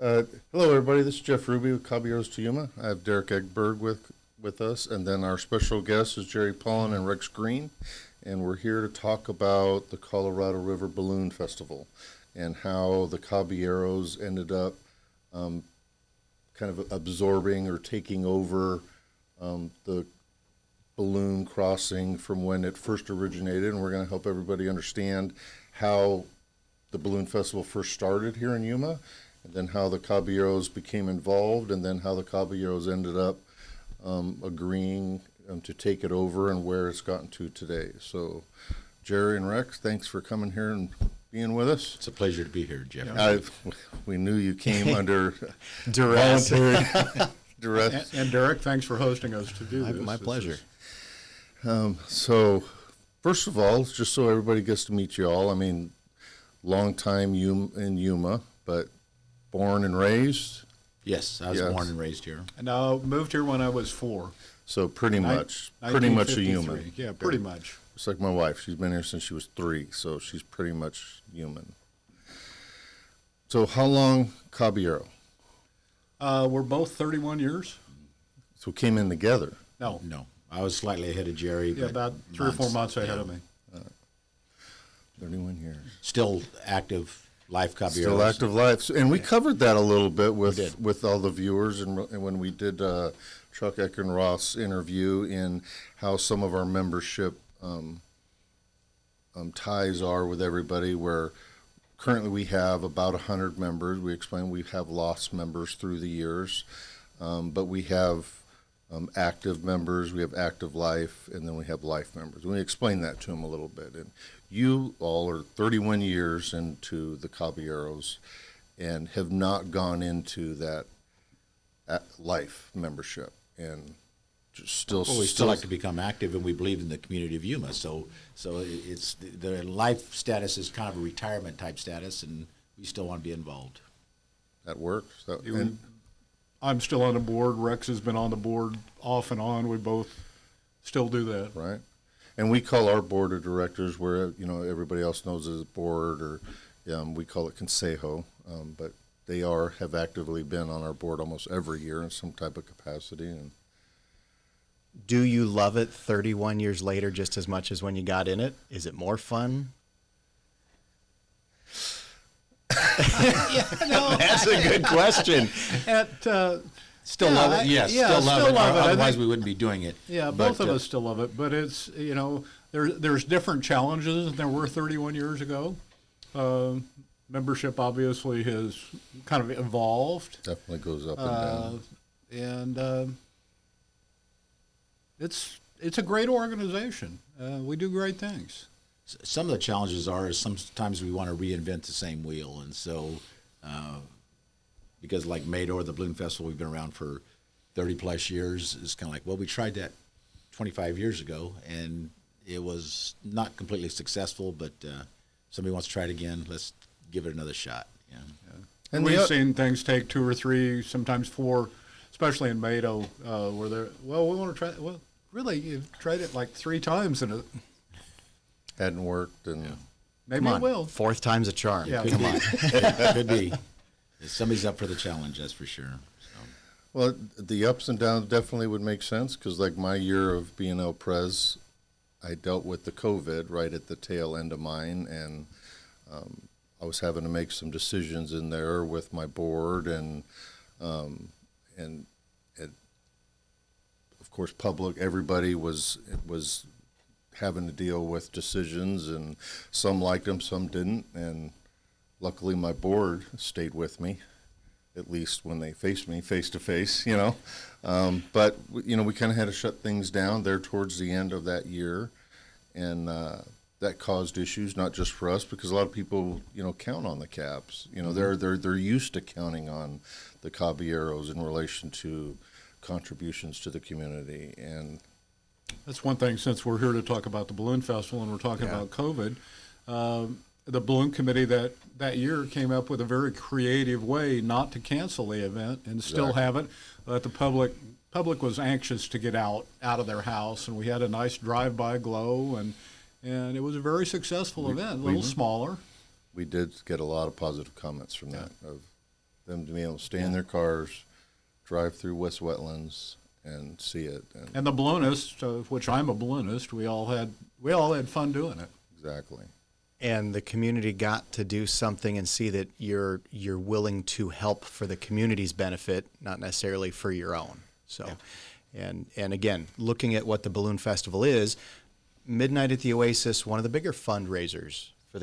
Hello, everybody. This is Jeff Ruby with Caballeros De Yuma. I have Derek Egeberg with us, and then our special guest is Jerry Paulin and Rex Green, and we're here to talk about the Colorado River Balloon Festival and how the Caballeros ended up kind of absorbing or taking over the balloon crossing from when it first originated, and we're going to help everybody understand how the Balloon Festival first started here in Yuma, and then how the Caballeros became involved, and then how the Caballeros ended up agreeing to take it over and where it's gotten to today. So, Jerry and Rex, thanks for coming here and being with us. It's a pleasure to be here, Jeff. We knew you came under duress. duress. And Derek, thanks for hosting us to do this. My pleasure. So, first of all, just so everybody gets to meet you all, I mean, long time in Yuma, but born and raised? Yes, I was born and raised here. And I moved here when I was 4. So pretty much a 1953. human. Yeah, pretty much. It's like my wife. She's been here since she was 3, so she's pretty much human. So how long Caballero? We're both 31 years. So we came in together. No, I was slightly ahead of Jerry. yeah, about 3 or 4 months ahead of me. 31 years. Still active life Caballeros. Still active life. And we covered that a little bit with all the viewers and when we did Chuck Eckenroth's interview in how some of our membership ties are with everybody, where currently we have about 100 members. We explained we have lost members through the years, but we have active members, we have active life, and then we have life members. And we explained that to them a little bit. And you all are 31 years into the Caballeros and have not gone into that life membership, and just still. Well, we still like to become active, and we believe in the community of Yuma. So it's the life status is kind of a retirement type status, and we still want to be involved. That works. I'm still on the board. Rex has been on the board off and on. We both still do that. Right. And we call our board of directors, where everybody else knows as a board, or we call it consejo, but they have actively been on our board almost every year in some type of capacity. And Do you love it 31 years later just as much as when you got in it? Is it more fun? That's a good question. Still love it. Yes, yeah, still love it. Otherwise, we wouldn't be doing it. Yeah, both of us still love it, but it's there's different challenges than there were 31 years ago. Membership obviously has kind of evolved. definitely goes up and down. And it's a great organization. We do great things. Some of the challenges are sometimes we want to reinvent the same wheel, and so because like Mador, the Balloon Festival, we've been around for 30 plus years. It's kind of like, well, we tried that 25 years ago, and it was not completely successful. But somebody wants to try it again. Let's give it another shot. Yeah. And we've seen things take 2 or 3, sometimes 4, especially in Mado, where they're, we want to try. Well, really, you've tried it like 3 times, and it Hadn't worked, and maybe it will. 4th time's a charm. Yeah, Come on. Could be. Somebody's up for the challenge, that's for sure. So. well, the ups and downs definitely would make sense, because like my year of being El Pres, I dealt with the COVID right at the tail end of mine, and I was having to make some decisions in there with my board, and of course public. Everybody was having to deal with decisions, and some liked them, some didn't, and luckily my board stayed with me, at least when they faced me face to face, but we kind of had to shut things down there towards the end of that year, and that caused issues, not just for us, because a lot of people count on the Cabs. They're used to counting on the Caballeros in relation to contributions to the community. And that's one thing, since we're here to talk about the Balloon Festival and we're talking about COVID. The Balloon Committee that year came up with a very creative way not to cancel the event and still have it. That the public was anxious to get out of their house, and we had a nice drive-by glow, and it was a very successful event, a little smaller. We did get a lot of positive comments from that. them to be able to stay in their cars, drive through West Wetlands, and see it. And the balloonists, which I'm a balloonist, we all had fun doing it. Exactly. And the community got to do something and see that you're willing to help for the community's benefit, not necessarily for your own. So, and again, looking at what the Balloon Festival is, Midnight at the Oasis, one of the bigger fundraisers for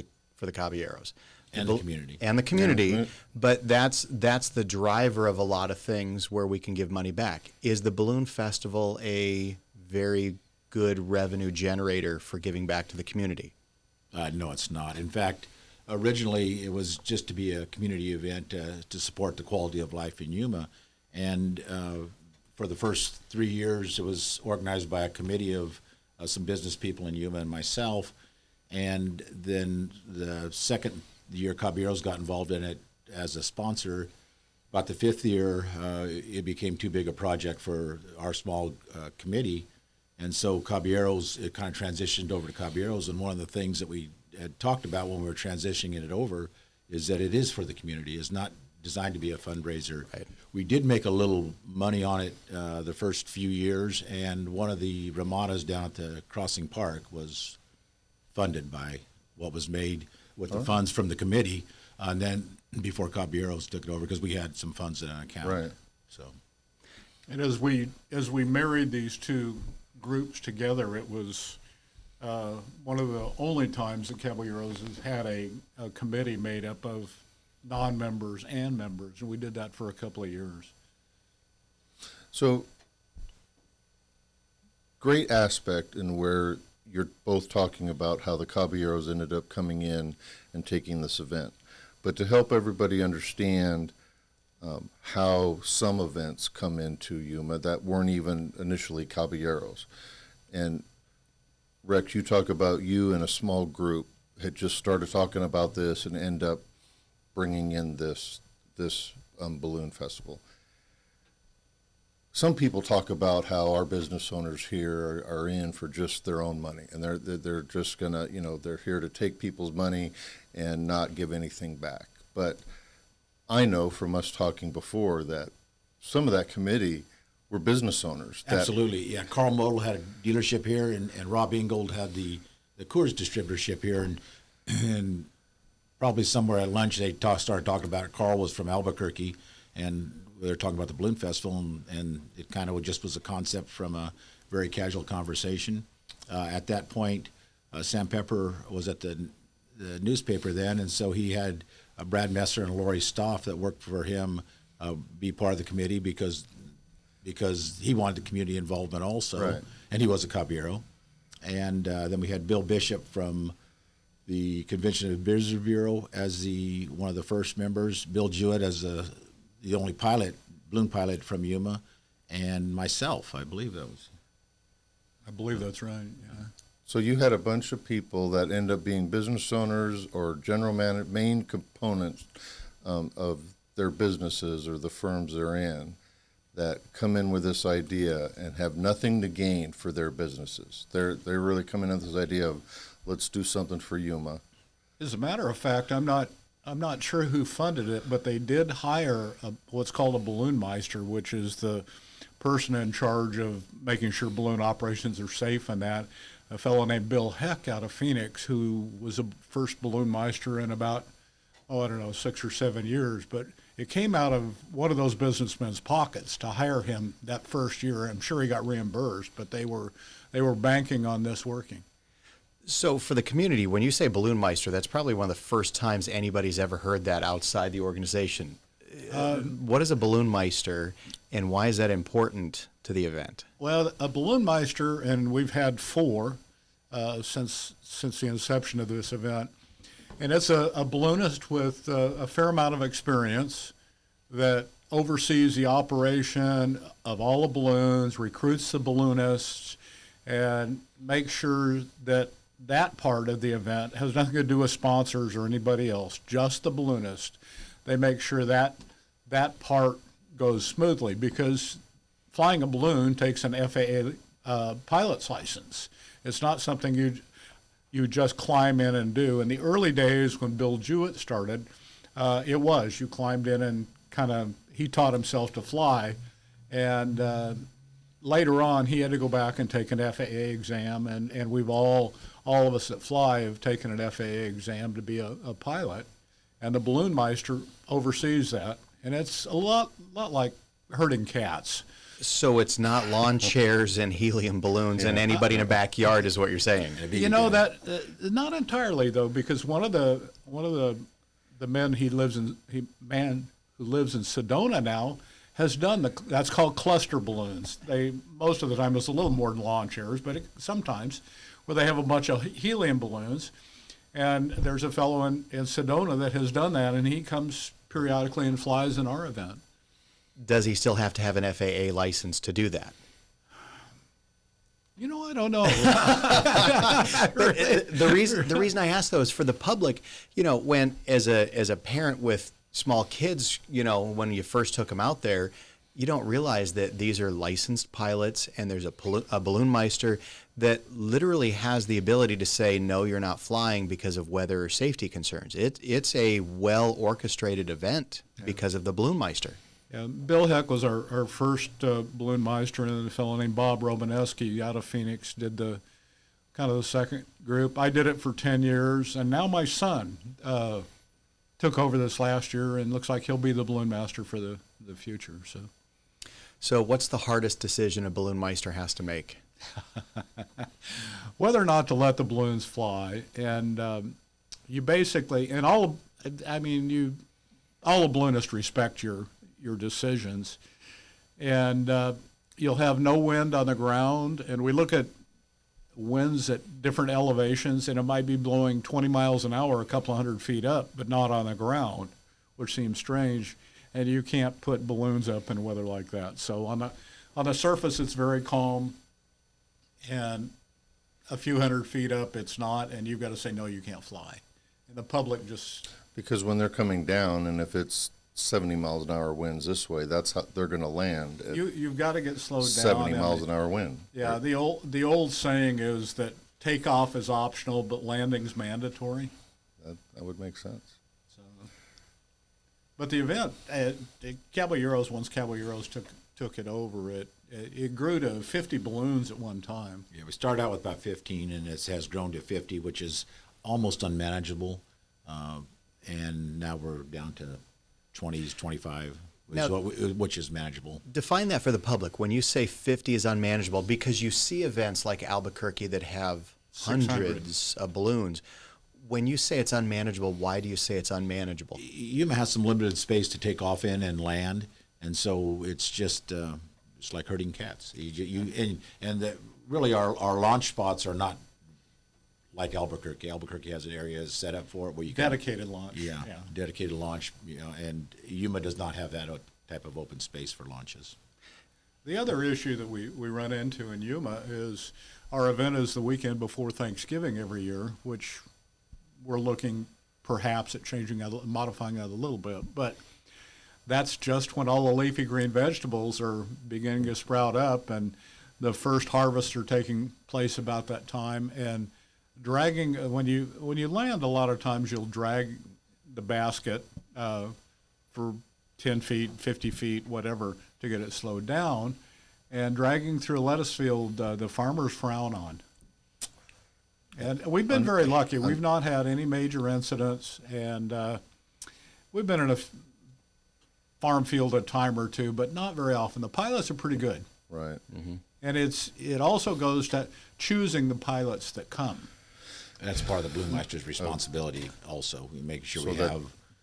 the Caballeros. And the community. And the community, Yeah. but that's the driver of a lot of things where we can give money back. Is the Balloon Festival a very good revenue generator for giving back to the community? No, it's not. In fact, originally it was just to be a community event to support the quality of life in Yuma. And for the first 3 years, it was organized by a committee of some business people in Yuma and myself. And then the second year, Caballeros got involved in it as a sponsor. About the fifth year, it became too big a project for our small committee. And so Caballeros, it kind of transitioned over to Caballeros. And one of the things that we had talked about when we were transitioning it over is that it is for the community. It's not designed to be a fundraiser. Right. We did make a little money on it the first few years, and one of the ramadas down at the Crossing Park was funded by what was made with the funds from the committee, and then before Caballeros took it over, because we had some funds in an account. Right. So, And as we married these two groups together, it was one of the only times that Caballeros has had a committee made up of non-members and members, and we did that for a couple of years. So, great aspect in where you're both talking about how the Caballeros ended up coming in and taking this event. But to help everybody understand how some events come into Yuma that weren't even initially Caballeros. And Rex, you talk about you and a small group had just started talking about this and end up bringing in this balloon festival. Some people talk about how our business owners here are in for just their own money, and they're just gonna, they're here to take people's money and not give anything back. But I know from us talking before that some of that committee were business owners. absolutely, yeah. Carl Model had a dealership here, and Rob Ingold had the Coors distributorship here, and probably somewhere at lunch they started talking about it. Carl was from Albuquerque, and they were talking about the Balloon Festival, and it kind of just was a concept from a very casual conversation. At that point, Sam Pepper was at the newspaper then, and so he had Brad Messer and Lori Stoff that worked for him be part of the committee because he wanted the community involvement also, Right. and he was a Caballero. And then we had Bill Bishop from the Convention and Visitor Bureau as one of the first members, Bill Jewett as the only balloon pilot from Yuma, and myself, I believe that was. I believe that's right, yeah. So you had a bunch of people that end up being business owners or main components of their businesses or the firms they're in that come in with this idea and have nothing to gain for their businesses. They're really coming in with this idea of let's do something for Yuma. As a matter of fact, I'm not sure who funded it, but they did hire what's called a balloon meister, which is the person in charge of making sure balloon operations are safe and that. A fellow named Bill Heck out of Phoenix, who was a first balloon meister in about, 6 or 7 years. But it came out of one of those businessmen's pockets to hire him that first year. I'm sure he got reimbursed, but they were banking on this working. So for the community, when you say Balloon Meister, that's probably one of the first times anybody's ever heard that outside the organization. What is a Balloon Meister, and why is that important to the event? Well, a balloon meister, and we've had 4 since the inception of this event, and it's a balloonist with a fair amount of experience that oversees the operation of all the balloons, recruits the balloonists, and makes sure that part of the event has nothing to do with sponsors or anybody else, just the balloonist. They make sure that part goes smoothly, because flying a balloon takes an FAA pilot's license. It's not something you just climb in and do. In the early days when Bill Jewett started, you climbed in and he taught himself to fly, and later on he had to go back and take an FAA exam, and we've all of us that fly have taken an FAA exam to be a pilot, and the balloon meister oversees that, and it's a lot like herding cats. So it's not lawn chairs and helium balloons and anybody in a backyard is what you're saying. You know that not entirely though, because one of the men who lives in Sedona now has done that's called cluster balloons. Most of the time it's a little more than lawn chairs, but sometimes where they have a bunch of helium balloons, and there's a fellow in Sedona that has done that, and he comes periodically and flies in our event. Does he still have to have an FAA license to do that? You know, I don't know. The reason I ask though is for the public. You know, when as a parent with small kids, you know, when you first took them out there, you don't realize that these are licensed pilots, and there's a balloon meister that literally has the ability to say, no, you're not flying because of weather or safety concerns. It's a well orchestrated event because of the balloon meister. Yeah, Bill Heck was our first balloon meister, and then a fellow named Bob Romaneski out of Phoenix did the second group. I did it for 10 years, and now my son took over this last year, and looks like he'll be the balloon master for the future. So what's the hardest decision a balloon meister has to make? Whether or not to let the balloons fly, and you basically, and all the balloonists respect your decisions, and you'll have no wind on the ground, and we look at winds at different elevations, and it might be blowing 20 miles an hour a couple of 100 feet up, but not on the ground, which seems strange, and you can't put balloons up in weather like that. So on the surface it's very calm, and a few 100 feet up it's not, and you've got to say, no, you can't fly. And the public just... Because when they're coming down, and if it's 70 miles an hour winds this way, that's how they're going to land. You've got to get slowed down. 70 miles an hour wind. Yeah, the old saying is that takeoff is optional, but landing's mandatory. That would make sense. So, but the event, Caballeros, once Caballeros took it over, it grew to 50 balloons at one time. Yeah, we started out with about 15, and it has grown to 50, which is almost unmanageable. And now we're down to 20s, 25, which is manageable. Define that for the public. When you say 50 is unmanageable, because you see events like Albuquerque that have hundreds of balloons. When you say it's unmanageable, why do you say it's unmanageable? Yuma has some limited space to take off in and land, and so it's just it's like herding cats. Really our launch spots are not like Albuquerque. Albuquerque has an area set up for it where you can dedicated launch. Yeah, dedicated launch. You know, and Yuma does not have that type of open space for launches. The other issue that we run into in Yuma is our event is the weekend before Thanksgiving every year, which we're looking perhaps at modifying that a little bit. But that's just when all the leafy green vegetables are beginning to sprout up, and the first harvests are taking place about that time. And dragging when you land, a lot of times you'll drag the basket for 10 feet, 50 feet, whatever, to get it slowed down. And dragging through a lettuce field, the farmers frown on. And we've been very lucky. We've not had any major incidents, and we've been in a farm field a time or two, but not very often. The pilots are pretty good. Right. Mm-hmm. And it also goes to choosing the pilots that come. That's part of the balloon meister's responsibility also. We make sure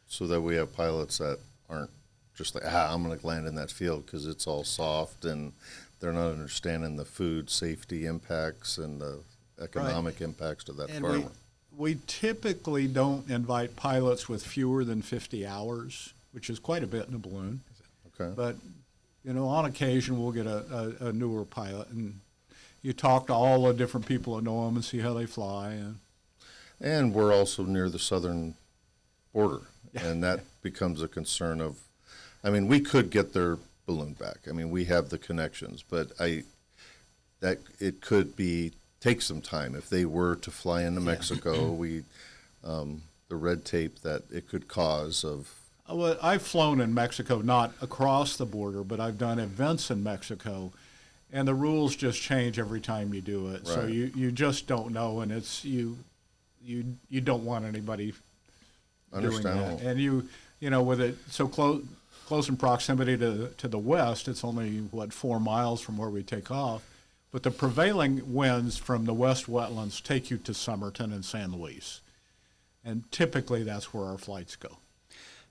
so that we have pilots that aren't just like, I'm going to land in that field because it's all soft, and they're not understanding the food safety impacts and the economic impacts to that farmer. We typically don't invite pilots with fewer than 50 hours, which is quite a bit in a balloon. Okay. But, on occasion we'll get a newer pilot, and you talk to all the different people that know them and see how they fly. And we're also near the southern border, and that becomes a concern of, we could get their balloon back. We have the connections, but that it could take some time. If they were to fly into Mexico, the red tape that it could cause of Well, I've flown in Mexico, not across the border, but I've done events in Mexico, and the rules just change every time you do it. So Right. you just don't know, and it's you don't want anybody doing Understandable. that. And you know, with it so close in proximity to the west, it's only 4 miles from where we take off. But the prevailing winds from the west wetlands take you to Somerton and San Luis, and typically that's where our flights go.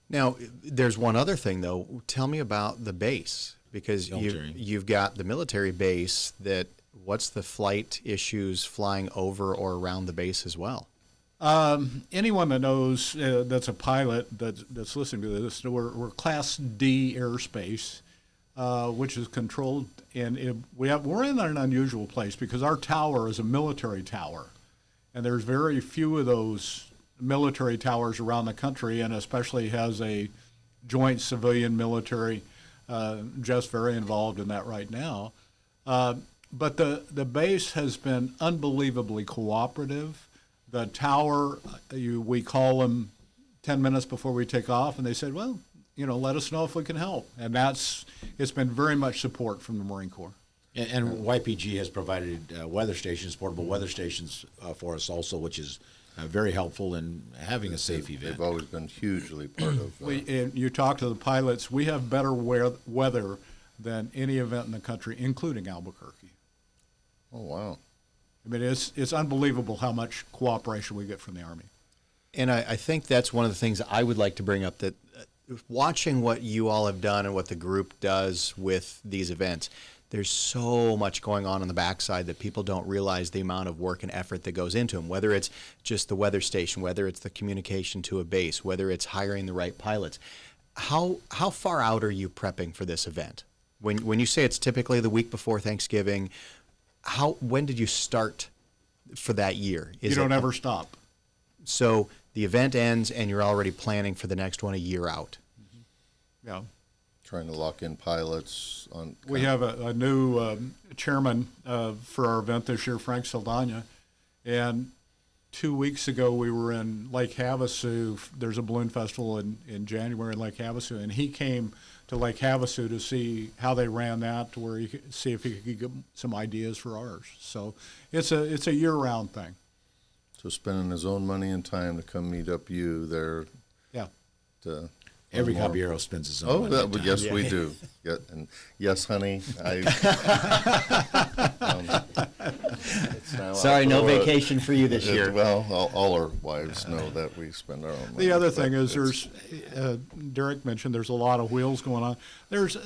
Now, there's one other thing, though. Tell me about the base, because Military. you've got the military base that, what's the flight issues flying over or around the base as well? Anyone that knows that's a pilot that's listening to this, we're Class D airspace, which is controlled, and we're in an unusual place because our tower is a military tower, and there's very few of those military towers around the country, and especially has a joint civilian military. Jeff's very involved in that right now. But the base has been unbelievably cooperative. The tower, we call them 10 minutes before we take off, and they said, well, let us know if we can help. And it's been very much support from the Marine Corps. And YPG has provided weather stations, portable weather stations for us also, which is very helpful in having a safe event. They've always been hugely part of. And you talk to the pilots, we have better weather than any event in the country, including Albuquerque. Oh wow! I mean, it's unbelievable how much cooperation we get from the Army. And I think that's one of the things I would like to bring up, that watching what you all have done and what the group does with these events, there's so much going on the backside that people don't realize the amount of work and effort that goes into them, whether it's just the weather station, whether it's the communication to a base, whether it's hiring the right pilots. How far out are you prepping for this event? When you say it's typically the week before Thanksgiving, when did you start for that year? You don't ever stop. So the event ends and you're already planning for the next one a year out. Yeah. Trying to lock in pilots on. We have a new chairman for our event this year, Frank Saldana, and 2 weeks ago we were in Lake Havasu. There's a balloon festival in January in Lake Havasu, and he came to Lake Havasu to see how they ran that, to where he could see if he could get some ideas for ours. So it's a year-round thing. So spending his own money and time to come meet up you there. Yeah. To Every Caballero spends his own Oh, money and time. yes, we do. Yeah, and yes, honey. Sorry, no vacation for you this year. Well, all our wives know that we spend our own money. The other thing but is, there's Derek mentioned there's a lot of wheels going on. There's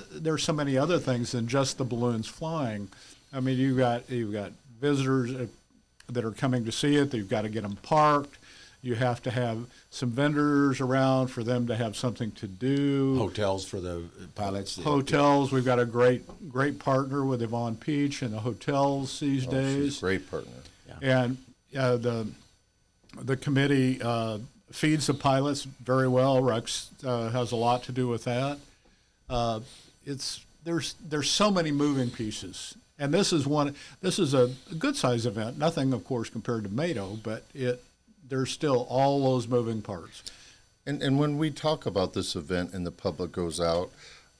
so many other things than just the balloons flying. I mean, you've got visitors that are coming to see it. You've got to get them parked. You have to have some vendors around for them to have something to do. Hotels for the pilots. Hotels. We've got a great partner with Yvonne Peach and the hotels these days. She's a great partner. And the committee feeds the pilots very well. Rex has a lot to do with that. There's so many moving pieces, and this is a good size event. Nothing, of course, compared to Mado, but there's still all those moving parts. And when we talk about this event and the public goes out,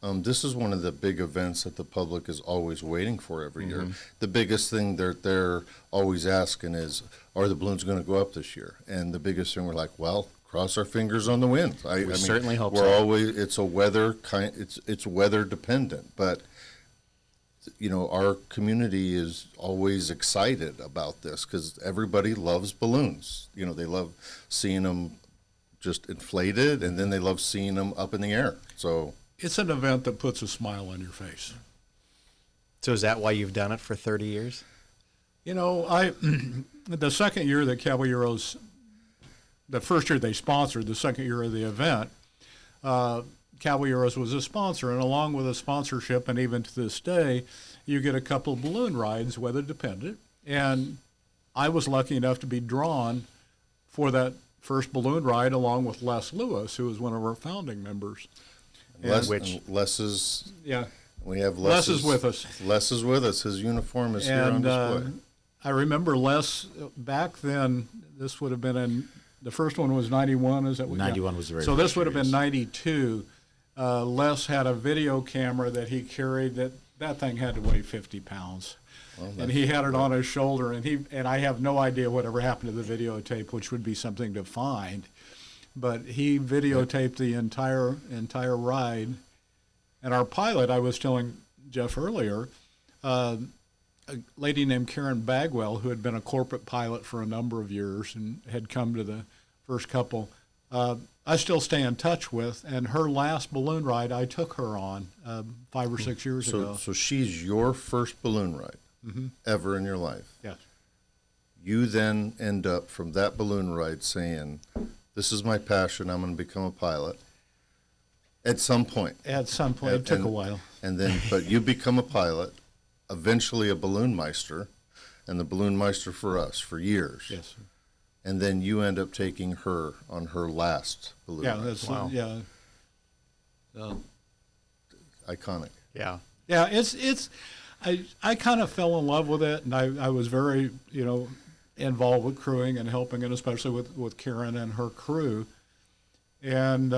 this is one of the big events that the public is always waiting for every year. The biggest thing they're always asking is, are the balloons going to go up this year? And the biggest thing, we're like, well, cross our fingers on the wind. I mean, certainly hope we're so. always, it's weather dependent, but our community is always excited about this because everybody loves balloons. They love seeing them just inflated, and then they love seeing them up in the air. So It's an event that puts a smile on your face. So is that why you've done it for 30 years? The second year that Caballeros, the first year they sponsored, the second year of the event, Caballeros was a sponsor, and along with a sponsorship, and even to this day, you get a couple of balloon rides, weather dependent. And I was lucky enough to be drawn for that first balloon ride along with Les Lewis, who was one of our founding members. Les is, Yeah. we have Les is with us. Les is with us. His uniform is here on display. I remember Les back then. This would have been in the first one was 91, is that what? 91 was the very So this first would have been series. 92. Les had a video camera that he carried that thing had to weigh 50 pounds. Well, And he had it on his shoulder, and I have no idea whatever happened to the videotape, which would be something to find. But he videotaped the entire ride. And our pilot, I was telling Jeff earlier, a lady named Karen Bagwell, who had been a corporate pilot for a number of years and had come to the first couple, I still stay in touch with. And her last balloon ride, I took her on 5 or 6 years ago. So she's your first balloon ride ever in your life. Yes. You then end up from that balloon ride saying, "This is my passion. I'm going to become a pilot." At some point. At some point, it took a while. And then, but you become a pilot, eventually a balloon meister, and the balloon meister for us for years. Yes. Sir. And then you end up taking her on her last balloon Yeah, ride. that's yeah. Iconic. Yeah. Yeah, I kind of fell in love with it, and I was very, involved with crewing and helping, and especially with Karen and her crew. And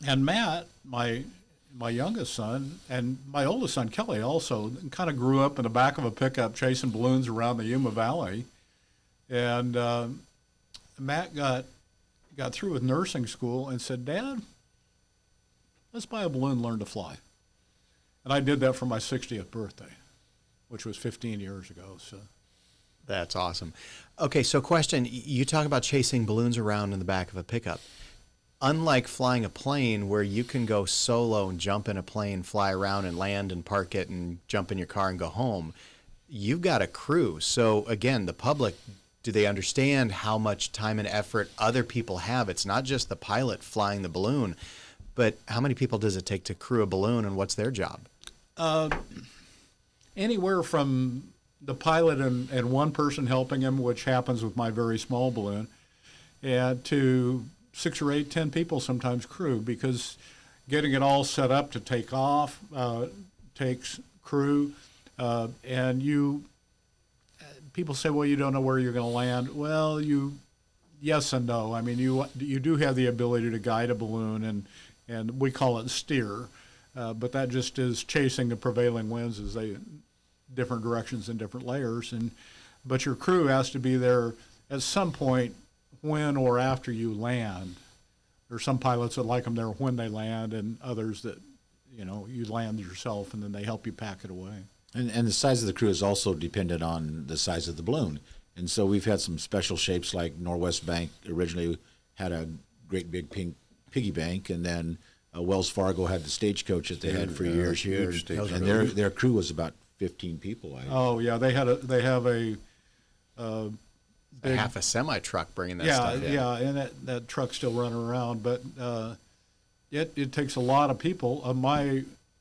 Matt, my youngest son, and my oldest son, Kelly, also kind of grew up in the back of a pickup chasing balloons around the Yuma Valley. And Matt got through with nursing school and said, "Dad, let's buy a balloon, learn to fly." And I did that for my 60th birthday, which was 15 years ago. So That's awesome. Okay, so question, you talk about chasing balloons around in the back of a pickup. Unlike flying a plane where you can go solo and jump in a plane, fly around and land and park it and jump in your car and go home, you've got a crew. So again, the public, do they understand how much time and effort other people have? It's not just the pilot flying the balloon, but how many people does it take to crew a balloon, and what's their job? anywhere from the pilot and one person helping him, which happens with my very small balloon, and to 6 or 8, 10 people sometimes crew, because getting it all set up to take off takes crew. And people say, well, you don't know where you're going to land. Well, yes and no. I mean, you do have the ability to guide a balloon, and we call it steer, but that just is chasing the prevailing winds as they different directions and different layers. But your crew has to be there at some point when or after you land. There's some pilots that like them there when they land, and others that, you land yourself and then they help you pack it away. And the size of the crew is also dependent on the size of the balloon. And so we've had some special shapes, like Norwest Bank originally had a great big pink piggy bank, and then Wells Fargo had the stagecoach that they had for years. huge stagecoach. And their crew was about 15 people. Oh yeah, they have a big, half a semi truck bringing that stuff in. Yeah, and that truck's still running around, but it takes a lot of people.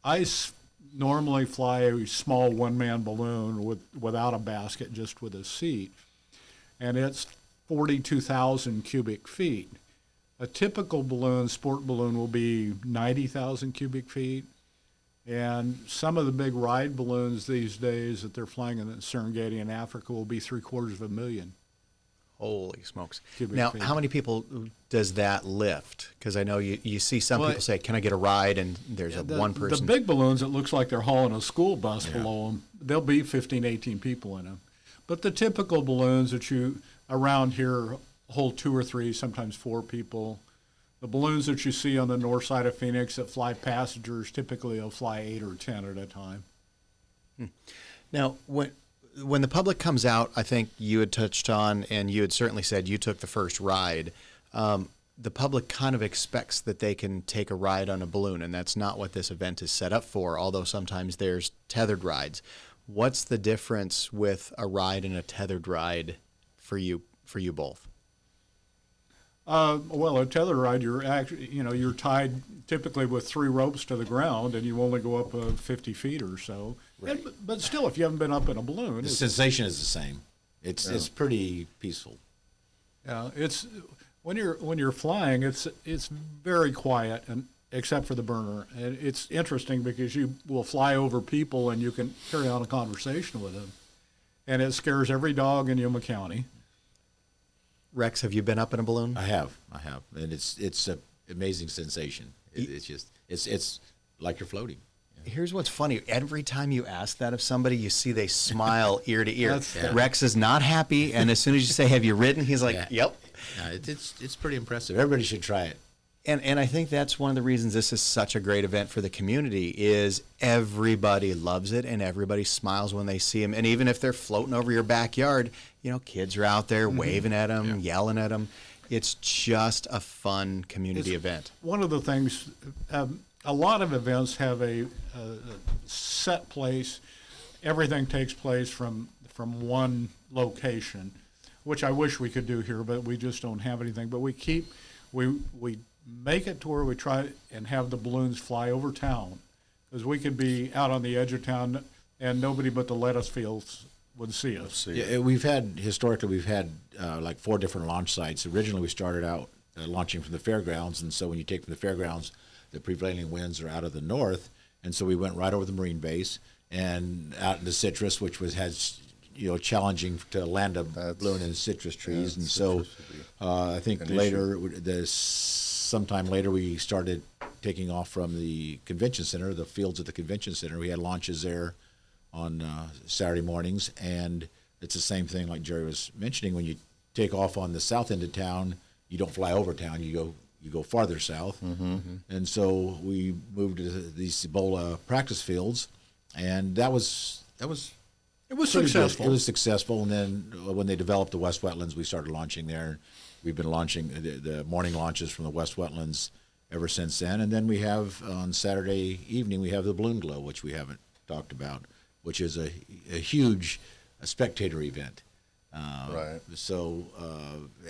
I normally fly a small one-man balloon without a basket, just with a seat, and it's 42,000 cubic feet. A typical balloon, sport balloon, will be 90,000 cubic feet, and some of the big ride balloons these days that they're flying in the Serengeti in Africa will be 750,000. Holy smokes. Cubic Now, feet. how many people does that lift? Because I know you see some Well, people say, can I get a ride? And there's one person. The big balloons, it looks like they're hauling a school bus below them. There'll be 15, 18 people in them. But the typical balloons that you around here hold 2 or 3, sometimes 4 people. The balloons that you see on the north side of Phoenix that fly passengers, typically they'll fly 8 or 10 at a time. Now, when the public comes out, I think you had touched on, and you had certainly said you took the first ride. The public kind of expects that they can take a ride on a balloon, and that's not what this event is set up for, although sometimes there's tethered rides. What's the difference with a ride and a tethered ride for you both? Well, a tether ride, you're tied typically with 3 ropes to the ground, and you only go up 50 feet or so. Right. But still, if you haven't been up in a balloon, The sensation is the same. It's pretty peaceful. it's when you're flying, it's very quiet, and except for the burner. And it's interesting because you will fly over people and you can carry on a conversation with them, and it scares every dog in Yuma County. Rex, have you been up in a balloon? I have, and it's an amazing sensation. It's like you're floating. Here's what's funny. Every time you ask that of somebody, you see they smile ear to ear. Yeah. Rex is not happy, and as soon as you say, have you ridden? He's like, Yeah. yep. Yeah, it's pretty impressive. Everybody should try it. And I think that's one of the reasons this is such a great event for the community is everybody loves it and everybody smiles when they see them. And even if they're floating over your backyard, you know, kids are out there waving at them, yelling at them. It's just a fun community event. One of the things, a lot of events have a set place. Everything takes place from one location, which I wish we could do here, but we just don't have anything. But we make it to where we try and have the balloons fly over town, because we could be out on the edge of town and nobody but the lettuce fields would see us. Yeah, historically we've had like 4 different launch sites. Originally we started out launching from the fairgrounds, and so when you take from the fairgrounds, the prevailing winds are out of the north, and so we went right over the Marine base and out into citrus, which has challenging to land a balloon in citrus trees, and so I think sometime later we started taking off from the convention center, the fields at the convention center. We had launches there on Saturday mornings, and it's the same thing like Jerry was mentioning. When you take off on the south end of town, you don't fly over town, you go farther south. And so we moved to these Ebola practice fields, and it was successful. It was successful, and then when they developed the West Wetlands, we started launching there. We've been launching the morning launches from the West Wetlands ever since then. And then we have, on Saturday evening, we have the Balloon Glow, which we haven't talked about, which is a huge spectator event. Right. So,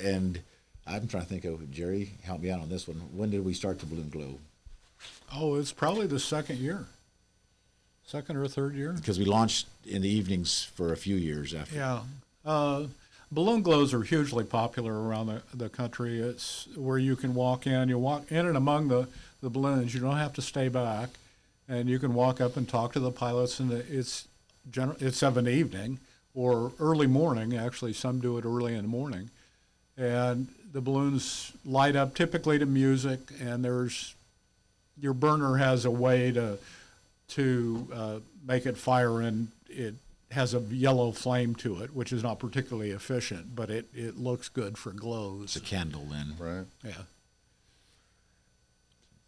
and I'm trying to think of, Jerry, help me out on this one. When did we start the Balloon Glow? Oh, it's probably the second or third year. Because we launched in the evenings for a few years after. Yeah. Balloon glows are hugely popular around the country. It's where you can walk in. You walk in and among the balloons. You don't have to stay back, and you can walk up and talk to the pilots. And it's of an evening or early morning. Actually, some do it early in the morning, and the balloons light up typically to music. And your burner has a way to make it fire, and it has a yellow flame to it, which is not particularly efficient, but it looks good for glows. It's a candle then. Right. Yeah.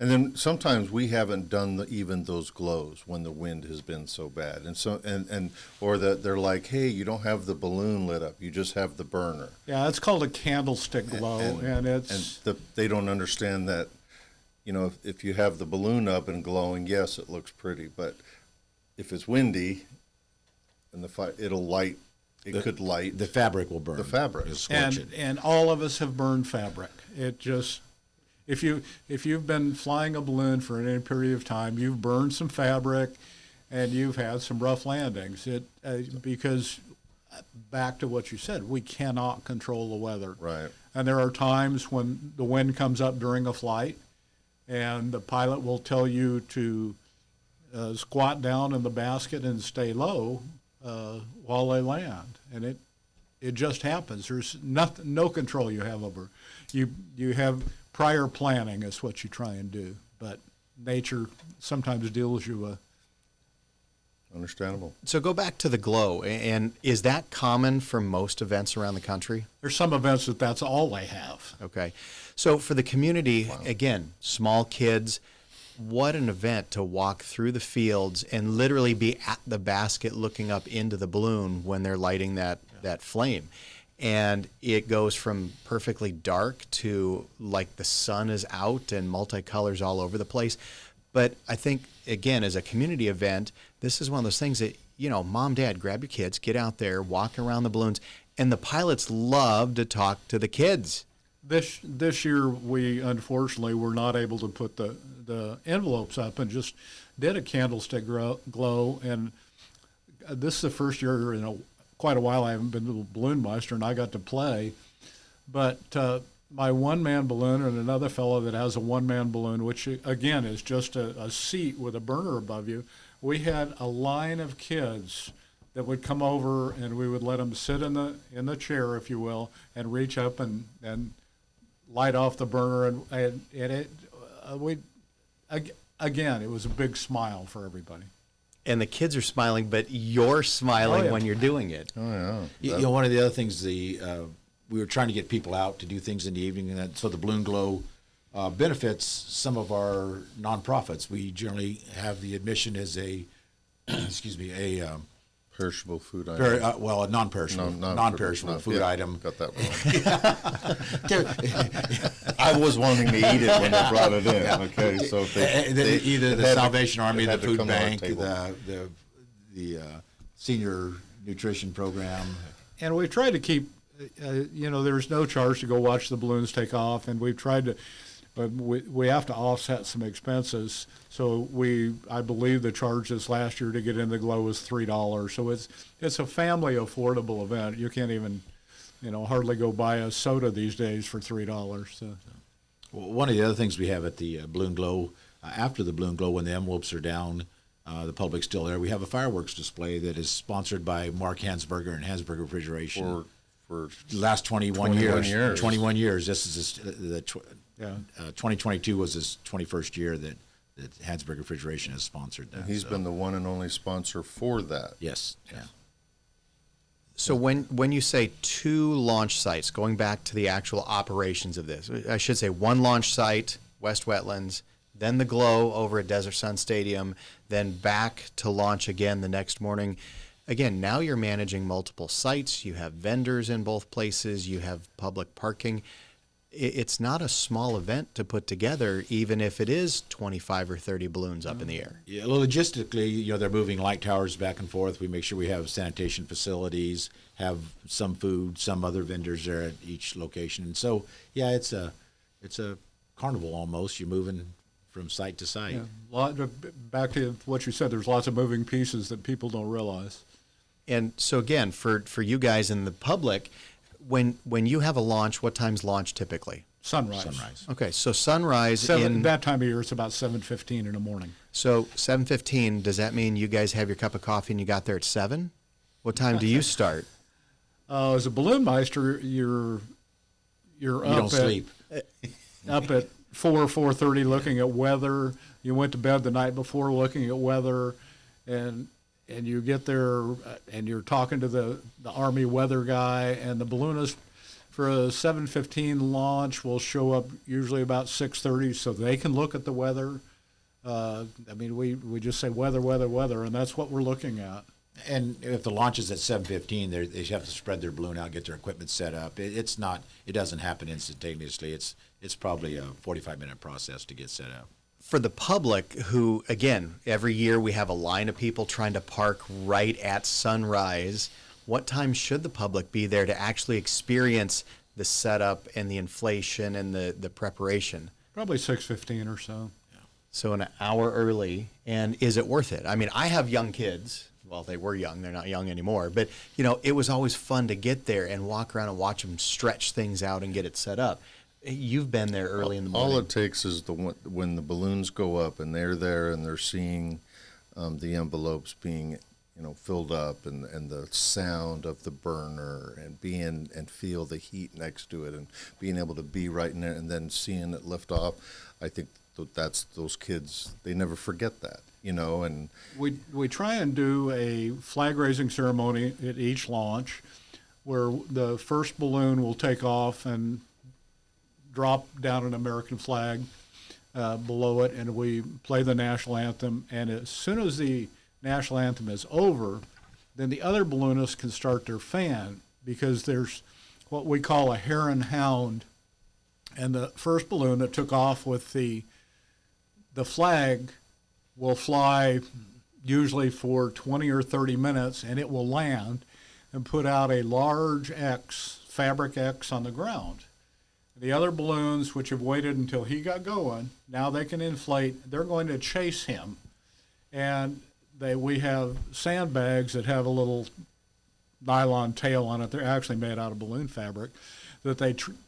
And then sometimes we haven't done even those glows when the wind has been so bad, or that they're like, hey, you don't have the balloon lit up, you just have the burner. Yeah, it's called a candlestick glow, and they don't understand that. If you have the balloon up and glowing, yes, it looks pretty, but if it's windy and it'll light, could light. The fabric will burn. The fabric. It'll scorch it. And all of us have burned fabric. It just, if you've been flying a balloon for any period of time, you've burned some fabric, and you've had some rough landings. Because back to what you said, we cannot control the weather. Right. And there are times when the wind comes up during a flight, and the pilot will tell you to squat down in the basket and stay low while they land, and it just happens. There's no control you have over. You have prior planning is what you try and do, but nature sometimes deals you a. Understandable. So go back to the glow, and is that common for most events around the country? There's some events that's all they have. Okay. So for the community, again, small kids, what an event to walk through the fields and literally be at the basket looking up into the balloon when they're lighting that flame. And it goes from perfectly dark to like the sun is out and multicolors all over the place. But I think, again, as a community event, this is one of those things that, mom, dad, grab your kids, get out there, walk around the balloons. And the pilots love to talk to the kids. This year, we unfortunately were not able to put the envelopes up and just did a candlestick glow. And this is the first year in quite a while I haven't been to Balloon Meister, and I got to play. But my one-man balloon and another fellow that has a one-man balloon, which, again, is just a seat with a burner above you, we had a line of kids that would come over, and we would let them sit in the chair, if you will, and reach up and light off the burner, and it again, it was a big smile for everybody. And the kids are smiling, but you're smiling when you're doing it. Oh, yeah. You know, one of the other things, we were trying to get people out to do things in the evening, and so the Balloon Glow benefits some of our nonprofits. We generally have the admission as a, Perishable food item. a non-perishable food item. Got that wrong. I was wanting to eat it when they brought it in. Okay, so Either the Salvation Army, the had to food come to our bank, table. the senior nutrition program. And we've tried to keep, there's no charge to go watch the balloons take off, and we've tried to, but we have to offset some expenses. So I believe the charge this last year to get in the Glow was $3. So it's a family affordable event. You can't even, hardly go buy a soda these days for $3. So. Well, one of the other things we have at the Balloon Glow, after the Balloon Glow, when the envelopes are down, the public's still there, we have a fireworks display that is sponsored by Mark Hansberger and Hansberger Refrigeration. For the last 21 years. 21 years. This is 2022 was his 21st year that Hansberger Refrigeration has sponsored that. He's been the one and only sponsor for that. Yes. Yeah. So when you say 2 launch sites, going back to the actual operations of this, I should say 1 launch site, West Wetlands, then the Glow over at Desert Sun Stadium, then back to launch again the next morning. Again, now you're managing multiple sites. You have vendors in both places. You have public parking. It's not a small event to put together, even if it is 25 or 30 balloons up in the air. Yeah, logistically, they're moving light towers back and forth. We make sure we have sanitation facilities, have some food, some other vendors there at each location. And so, yeah, it's a carnival almost. You're moving from site to site. Yeah. Back to what you said, there's lots of moving pieces that people don't realize. And so again, for you guys in the public, when you have a launch, what time's launch typically? Sunrise. Okay, so sunrise that time of year, it's about 7:15 in the morning. So 7:15, does that mean you guys have your cup of coffee and you got there at 7? What time do you start? As a balloon meister, you're up You don't sleep. Up at 4:30 looking at weather. You went to bed the night before looking at weather, and you get there and you're talking to the Army weather guy, and the balloonist for a 7:15 launch will show up usually about 6:30 so they can look at the weather. We just say weather, and that's what we're looking at. And if the launch is at 7:15, they have to spread their balloon out, get their equipment set up. It doesn't happen instantaneously. It's probably a 45-minute process to get set up. For the public who, again, every year we have a line of people trying to park right at sunrise, what time should the public be there to actually experience the setup and the inflation and the preparation? Probably 6:15 or so. So an hour early, and is it worth it? I mean, I have young kids. Well, they were young. They're not young anymore. But, it was always fun to get there and walk around and watch them stretch things out and get it set up. You've been there early in the morning. All it takes is when the balloons go up and they're there and they're seeing the envelopes being, filled up and the sound of the burner and feel the heat next to it and being able to be right in there and then seeing it lift off. I think that's those kids, they never forget that, and we try and do a flag raising ceremony at each launch where the first balloon will take off and drop down an American flag below it, and we play the national anthem. And as soon as the national anthem is over, then the other balloonists can start their fan, because there's what we call a hare and hound. And the first balloon that took off with the flag will fly usually for 20 or 30 minutes, and it will land and put out a large X, fabric X, on the ground. The other balloons, which have waited until he got going, now they can inflate. They're going to chase him. And we have sandbags that have a little nylon tail on it. They're actually made out of balloon fabric that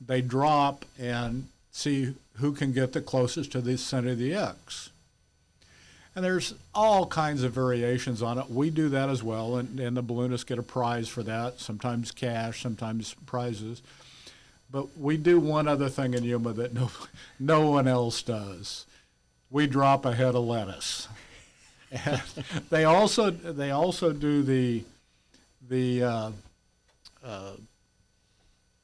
they drop and see who can get the closest to the center of the X. And there's all kinds of variations on it. We do that as well, and the balloonists get a prize for that, sometimes cash, sometimes prizes. But we do one other thing in Yuma that no one else does. We drop a head of lettuce. And they also do the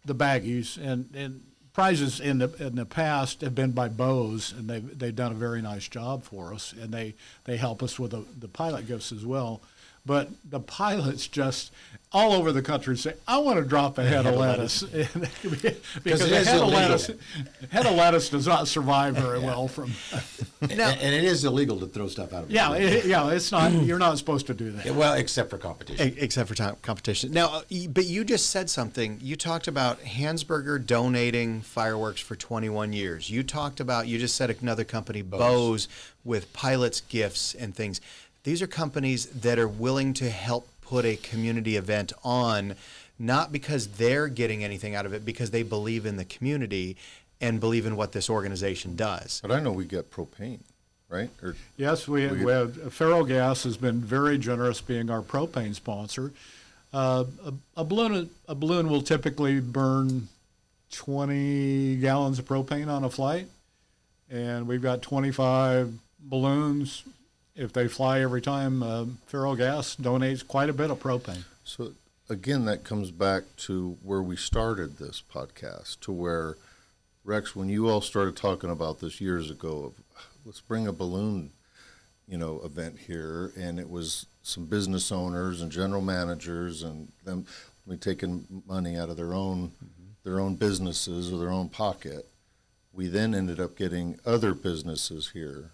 baggies, and prizes in the past have been by Bose, and they've done a very nice job for us, and they help us with the pilot gifts as well. But the pilots just all over the country say, "I want to drop a head of lettuce," because a head of lettuce does not survive very well from. And it is illegal to throw stuff out of. Yeah, it's not. You're not supposed to do that. Well, except for competition. Except for competition. Now, but you just said something. You talked about Hansberger donating fireworks for 21 years. You just said another company, Bose, with pilots' gifts and things. These are companies that are willing to help put a community event on, not because they're getting anything out of it, because they believe in the community and believe in what this organization does. But I know we get propane, right? Yes, we have. Ferrogas has been very generous being our propane sponsor. A balloon will typically burn 20 gallons of propane on a flight, and we've got 25 balloons. If they fly every time, Ferrogas donates quite a bit of propane. So again, that comes back to where we started this podcast, to where, Rex, when you all started talking about this years ago, let's bring a balloon, event here, and it was some business owners and general managers and them taking money out of their own businesses or their own pocket. We then ended up getting other businesses here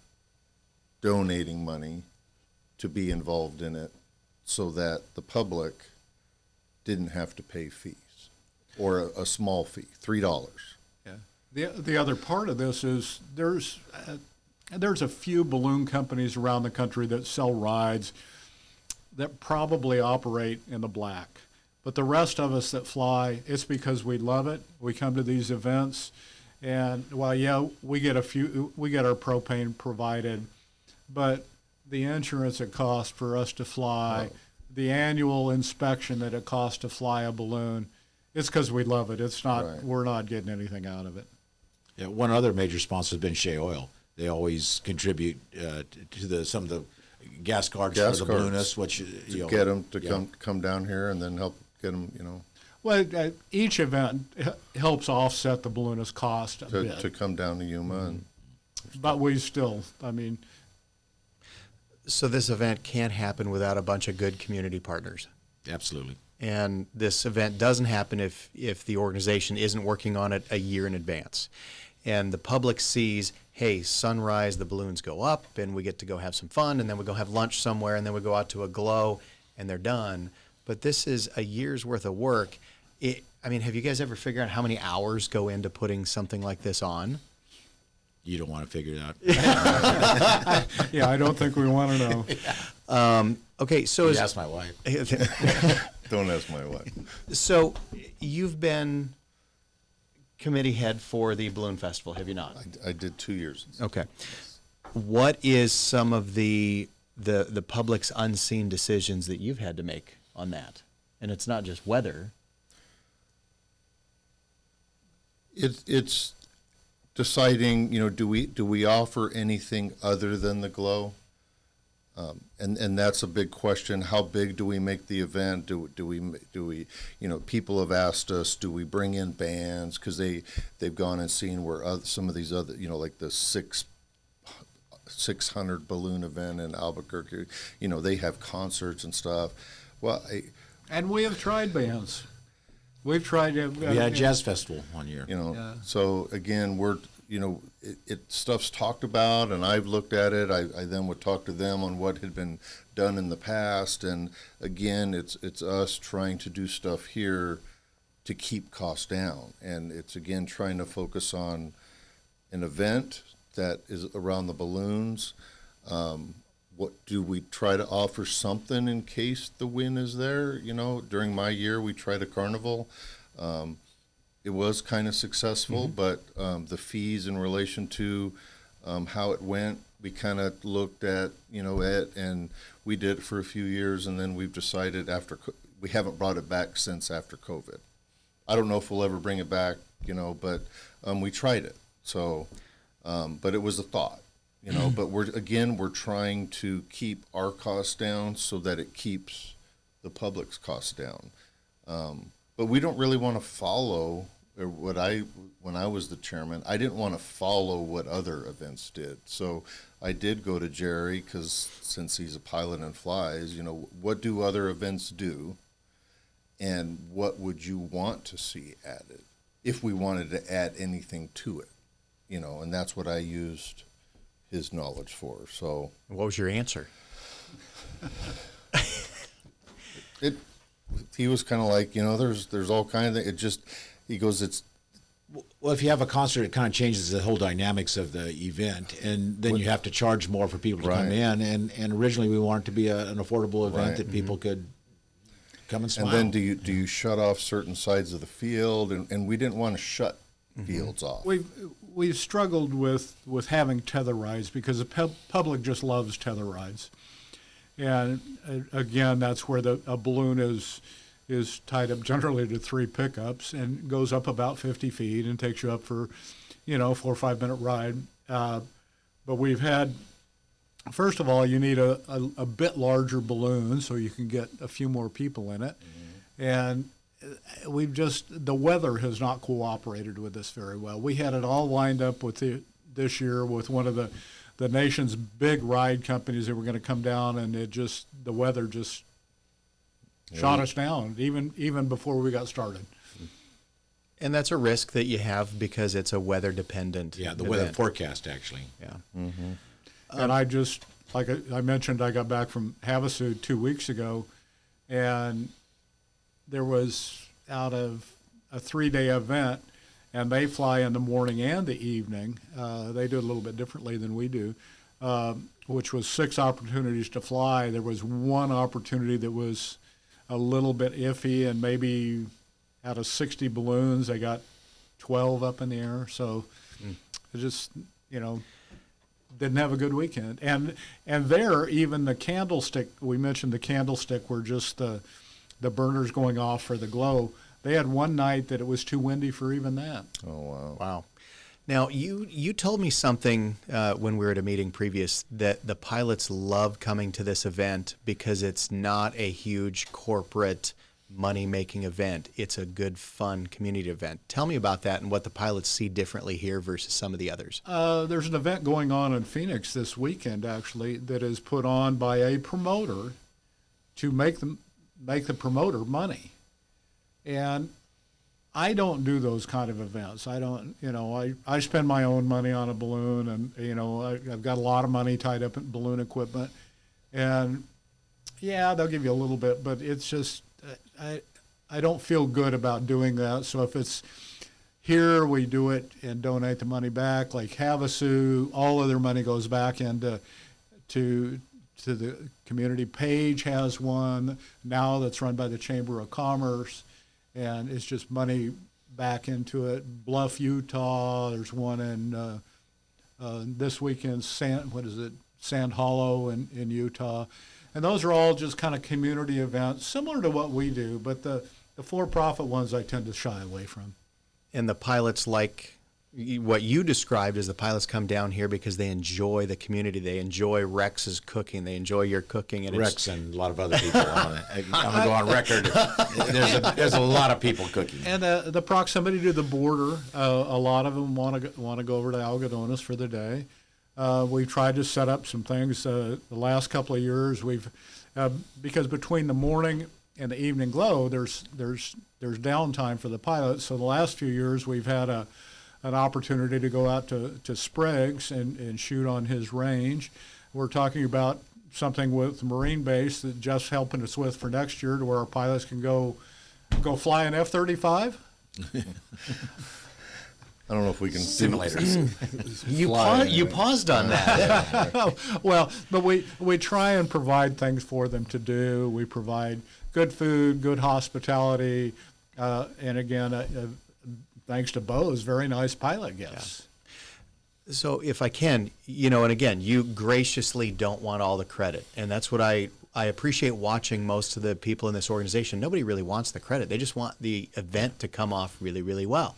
donating money to be involved in it so that the public didn't have to pay fees or a small fee, $3. Yeah. The other part of this is there's a few balloon companies around the country that sell rides that probably operate in the black. But the rest of us that fly, it's because we love it. We come to these events, and we get our propane provided. But the insurance it costs for us to fly, the annual inspection that it costs to fly a balloon, it's because we love it. It's not, We're not getting anything out of it. Yeah, one other major sponsor has been Shea Oil. They always contribute to some of the gas cards for the balloonists, which get them to come down here and then help get them, Well, each event helps offset the balloonist cost a bit. To come down to Yuma. But we still, So this event can't happen without a bunch of good community partners. Absolutely. And this event doesn't happen if the organization isn't working on it a year in advance. And the public sees, hey, sunrise, the balloons go up, and we get to go have some fun, and then we go have lunch somewhere, and then we go out to a glow, and they're done. But this is a year's worth of work. Have you guys ever figured out how many hours go into putting something like this on? You don't want to figure it out. Yeah, I don't think we want to know. Okay, so ask my wife. Don't ask my wife. So you've been committee head for the Balloon Festival, have you not? I did 2 years. Okay. What is some of the public's unseen decisions that you've had to make on that? And it's not just weather. It's deciding, do we offer anything other than the glow? And that's a big question. How big do we make the event? Do we people have asked us, do we bring in bands? Because they've gone and seen where some of these other, like the 600 balloon event in Albuquerque, they have concerts and stuff. Well, and we have tried bands. We've tried to. We had a jazz festival one year. So again, we're, stuff's talked about, and I've looked at it. I then would talk to them on what had been done in the past, and again, it's us trying to do stuff here to keep costs down, and it's again trying to focus on an event that is around the balloons. What do we try to offer something in case the wind is there? During my year, we tried a carnival. It was kind of successful, but the fees in relation to how it went we kind of looked at, and we did it for a few years, and then we've decided we haven't brought it back since after COVID. I don't know if we'll ever bring it back, but we tried it. So, but it was a thought, but we're trying to keep our costs down so that it keeps the public's costs down. But we don't really want to follow when I was the chairman, I didn't want to follow what other events did. So I did go to Jerry, because since he's a pilot and flies, what do other events do? And what would you want to see added if we wanted to add anything to it? And that's what I used his knowledge for. So what was your answer? He was kind of like, there's all kinds of, he goes, well, if you have a concert, it kind of changes the whole dynamics of the event, and then you have to charge more for people to come in. And originally we wanted it to be an affordable event that people could come and smile. And then do you shut off certain sides of the field? And we didn't want to shut fields off. We've struggled with having tether rides because the public just loves tether rides. And again, that's where a balloon is tied up generally to 3 pickups and goes up about 50 feet and takes you up for, 4 or 5 minute ride. But we've had, first of all, you need a bit larger balloon so you can get a few more people in it. And the weather has not cooperated with this very well. We had it all lined up with this year with one of the nation's big ride companies that were going to come down, and the weather just shot us down even before we got started. And that's a risk that you have because it's a weather dependent. Yeah, the weather forecast actually. Yeah. And I just, like I mentioned, I got back from Havasu 2 weeks ago, and there was, out of a 3-day event, and they fly in the morning and the evening. They do it a little bit differently than we do, which was 6 opportunities to fly. There was one opportunity that was a little bit iffy, and maybe out of 60 balloons, they got 12 up in the air. So it just, didn't have a good weekend. And there, even the candlestick, we mentioned the candlestick were just the burners going off for the glow. They had one night that it was too windy for even that. Oh, wow. Wow. Now, you told me something when we were at a meeting previous, that the pilots love coming to this event because it's not a huge corporate money-making event. It's a good, fun community event. Tell me about that and what the pilots see differently here versus some of the others. There's an event going on in Phoenix this weekend, actually, that is put on by a promoter to make the promoter money. And I don't do those kind of events. I don't, I spend my own money on a balloon, and, I've got a lot of money tied up in balloon equipment. And, yeah, they'll give you a little bit, but it's just, I don't feel good about doing that. So if it's here, we do it and donate the money back. Like Havasu, all of their money goes back into to the community. Page has one now that's run by the Chamber of Commerce, and it's just money back into it. Bluff, Utah, there's one in this weekend, Sand Hollow in Utah. And those are all just kind of community events, similar to what we do, but the for-profit ones I tend to shy away from. And the pilots, like what you described, as the pilots come down here because they enjoy the community. They enjoy Rex's cooking. They enjoy your cooking. And Rex and a lot of other people. I'm going to go on record. There's a lot of people cooking. And the proximity to the border, a lot of them want to go over to Algodones for the day. We've tried to set up some things. The last couple of years, we've because between the morning and the evening glow, there's downtime for the pilots. So the last few years, we've had an opportunity to go out to Sprague's and shoot on his range. We're talking about something with the Marine Base that Jeff's helping us with for next year, to where our pilots can go fly an F-35. I don't know if we can Simulators. You paused on that. Well, but we try and provide things for them to do. We provide good food, good hospitality, and again, thanks to Bo's very nice pilot gifts. So if I can, and again, you graciously don't want all the credit. And that's what I appreciate watching most of the people in this organization. Nobody really wants the credit. They just want the event to come off really, really well.